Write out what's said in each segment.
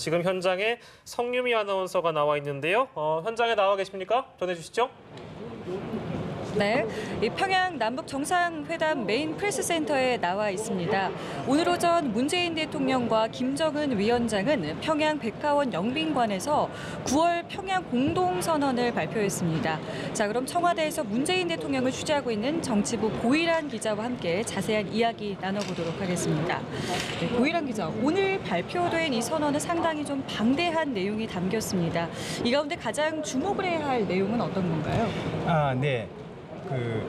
지금 현장에 성유미 아나운서가 나와 있는데요. 현장에 나와 계십니까? 전해주시죠. 네, 이 평양 남북 정상회담 메인 프레스센터에 나와 있습니다. 오늘 오전 문재인 대통령과 김정은 위원장은 평양 백화원 영빈관에서 9월 평양 공동선언을 발표했습니다. 자, 그럼 청와대에서 문재인 대통령을 취재하고 있는 정치부 고일환 기자와 함께 자세한 이야기 나눠보도록 하겠습니다. 네, 고일환 기자, 오늘 발표된 이 선언은 상당히 좀 방대한 내용이 담겼습니다. 이 가운데 가장 주목을 해야 할 내용은 어떤 건가요? 네.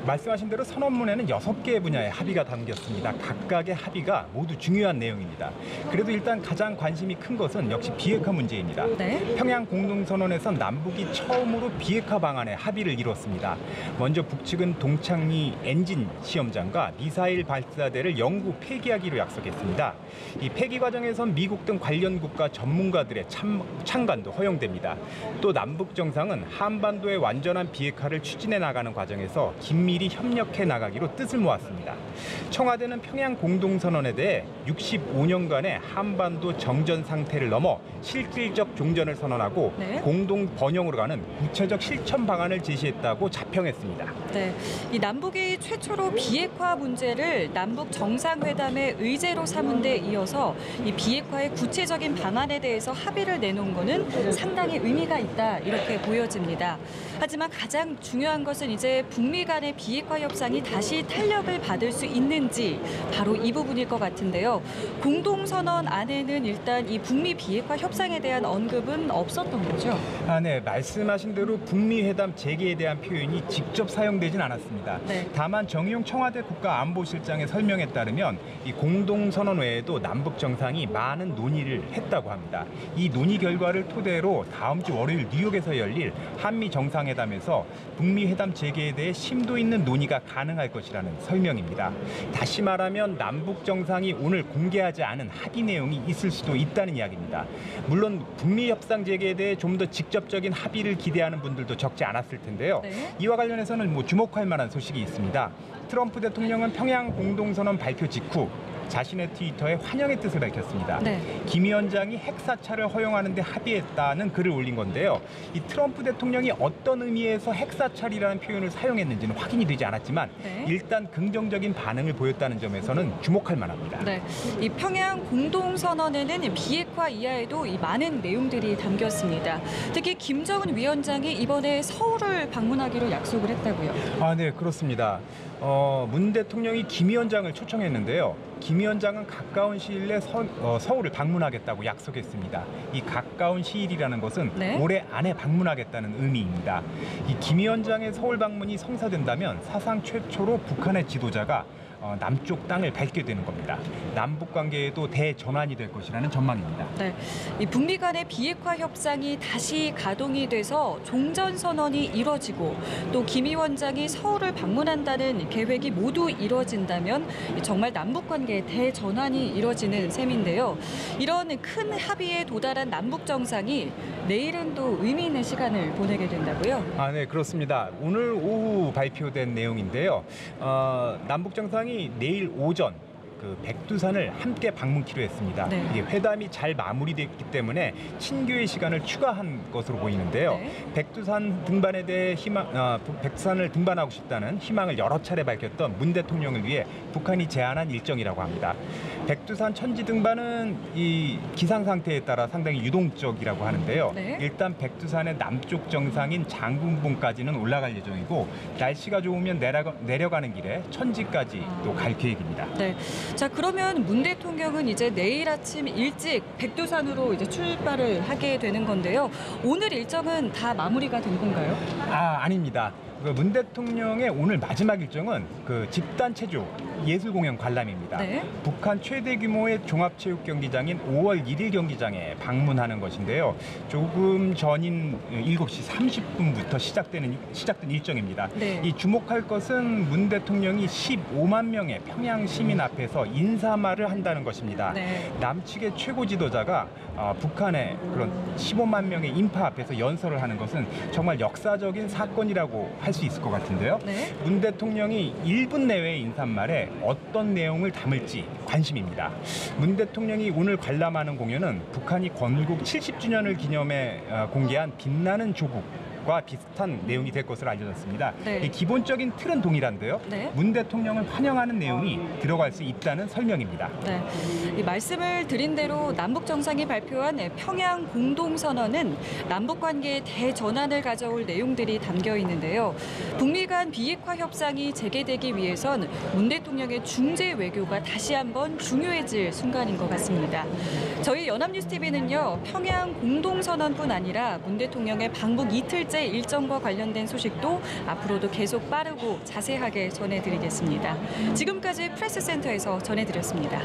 말씀하신 대로 선언문에는 6개의 분야의 합의가 담겼습니다. 각각의 합의가 모두 중요한 내용입니다. 그래도 일단 가장 관심이 큰 것은 역시 비핵화 문제입니다. 네? 평양 공동선언에서 남북이 처음으로 비핵화 방안에 합의를 이뤘습니다. 먼저 북측은 동창리 엔진 시험장과 미사일 발사대를 영구 폐기하기로 약속했습니다. 이 폐기 과정에선 미국 등 관련 국가 전문가들의 참관도 허용됩니다. 또 남북 정상은 한반도의 완전한 비핵화를 추진해 나가는 과정에서 긴밀히 협력해 나가기로 뜻을 모았습니다. 청와대는 평양 공동선언에 대해 65년간의 한반도 정전 상태를 넘어 실질적 종전을 선언하고 공동 번영으로 가는 구체적 실천 방안을 제시했다고 자평했습니다. 네, 이 남북이 최초로 비핵화 문제를 남북 정상회담의 의제로 삼은 데 이어서 이 비핵화의 구체적인 방안에 대해서 합의를 내놓은 것은 상당히 의미가 있다, 이렇게 보여집니다. 하지만 가장 중요한 것은 이제 북미 간의 비핵화 협상이 다시 탄력을 받을 수 있는지, 바로 이 부분일 것 같은데요. 공동선언 안에는 일단 이 북미 비핵화 협상에 대한 언급은 없었던 거죠? 네, 말씀하신 대로 북미 회담 재개에 대한 표현이 직접 사용되진 않았습니다. 네. 다만 정의용 청와대 국가안보실장의 설명에 따르면 이 공동선언 외에도 남북 정상이 많은 논의를 했다고 합니다. 이 논의 결과를 토대로 다음 주 월요일 뉴욕에서 열릴 한미 정상회담에서 북미 회담 재개에 대해 심도 있는 논의가 가능할 것이라는 설명입니다. 다시 말하면 남북 정상이 오늘 공개하지 않은 합의 내용이 있을 수도 있다는 이야기입니다. 물론 북미 협상 재개에 대해 좀 더 직접적인 합의를 기대하는 분들도 적지 않았을 텐데요. 네. 이와 관련해서는 주목할 만한 소식이 있습니다. 트럼프 대통령은 평양 공동선언 발표 직후 자신의 트위터에 환영의 뜻을 밝혔습니다. 네. 김 위원장이 핵사찰을 허용하는 데 합의했다는 글을 올린 건데요. 이 트럼프 대통령이 어떤 의미에서 핵사찰이라는 표현을 사용했는지는 확인이 되지 않았지만 일단 긍정적인 반응을 보였다는 점에서는 주목할 만합니다. 네, 이 평양 공동선언에는 비핵화 이하에도 이 많은 내용들이 담겼습니다. 특히 김정은 위원장이 이번에 서울을 방문하기로 약속을 했다고요. 네, 그렇습니다. 문 대통령이 김 위원장을 초청했는데요. 김 위원장은 가까운 시일 내에 서울을 방문하겠다고 약속했습니다. 이 가까운 시일이라는 것은 올해 안에 방문하겠다는 의미입니다. 이 김 위원장의 서울 방문이 성사된다면 사상 최초로 북한의 지도자가 남쪽 땅을 밟게 되는 겁니다. 남북 관계에도 대전환이 될 것이라는 전망입니다. 네, 이 북미 간의 비핵화 협상이 다시 가동이 돼서 종전 선언이 이뤄지고 또 김 위원장이 서울을 방문한다는 계획이 모두 이뤄진다면 정말 남북 관계에 대전환이 이뤄지는 셈인데요. 이런 큰 합의에 도달한 남북 정상이 내일은 또 의미 있는 시간을 보내게 된다고요? 네, 그렇습니다. 오늘 오후 발표된 내용인데요. 남북 정상이 내일 오전 백두산을 함께 방문키로 했습니다. 회담이 잘 마무리됐기 때문에 친교의 시간을 추가한 것으로 보이는데요. 백두산 등반에 대해 백두산을 등반하고 싶다는 희망을 여러 차례 밝혔던 문 대통령을 위해 북한이 제안한 일정이라고 합니다. 백두산 천지 등반은 이 기상 상태에 따라 상당히 유동적이라고 하는데요. 일단 백두산의 남쪽 정상인 장군봉까지는 올라갈 예정이고 날씨가 좋으면 내려가는 길에 천지까지 또 갈 계획입니다. 네. 자, 그러면 문 대통령은 이제 내일 아침 일찍 백두산으로 이제 출발을 하게 되는 건데요. 오늘 일정은 다 마무리가 된 건가요? 아닙니다. 문 대통령의 오늘 마지막 일정은 집단 체조 예술 공연 관람입니다. 북한 최대 규모의 종합체육 경기장인 5월 1일 경기장에 방문하는 것인데요. 조금 전인 7시 30분부터 시작된 일정입니다. 이 주목할 것은 문 대통령이 15만 명의 평양 시민 앞에서 인사말을 한다는 것입니다. 남측의 최고 지도자가 북한의 그런 15만 명의 인파 앞에서 연설을 하는 것은 정말 역사적인 사건이라고 할 할 수 있을 것 같은데요. 네. 문 대통령이 1분 내외의 인사말에 어떤 내용을 담을지 관심입니다. 문 대통령이 오늘 관람하는 공연은 북한이 건국 70주년을 기념해 공개한 빛나는 조국과 비슷한 내용이 될 것으로 알려졌습니다. 네. 이 기본적인 틀은 동일한데요. 네. 문 대통령을 환영하는 내용이 들어갈 수 있다는 설명입니다. 네, 이 말씀을 드린 대로 남북 정상이 발표한 평양 공동선언은 남북 관계의 대전환을 가져올 내용들이 담겨 있는데요. 북미 간 비핵화 협상이 재개되기 위해선 문 대통령의 중재 외교가 다시 한번 중요해질 순간인 것 같습니다. 저희 연합뉴스 TV는요, 평양 공동선언뿐 아니라 문 대통령의 방북 이틀째 일정과 관련된 소식도 앞으로도 계속 빠르고 자세하게 전해드리겠습니다. 지금까지 프레스센터에서 전해드렸습니다.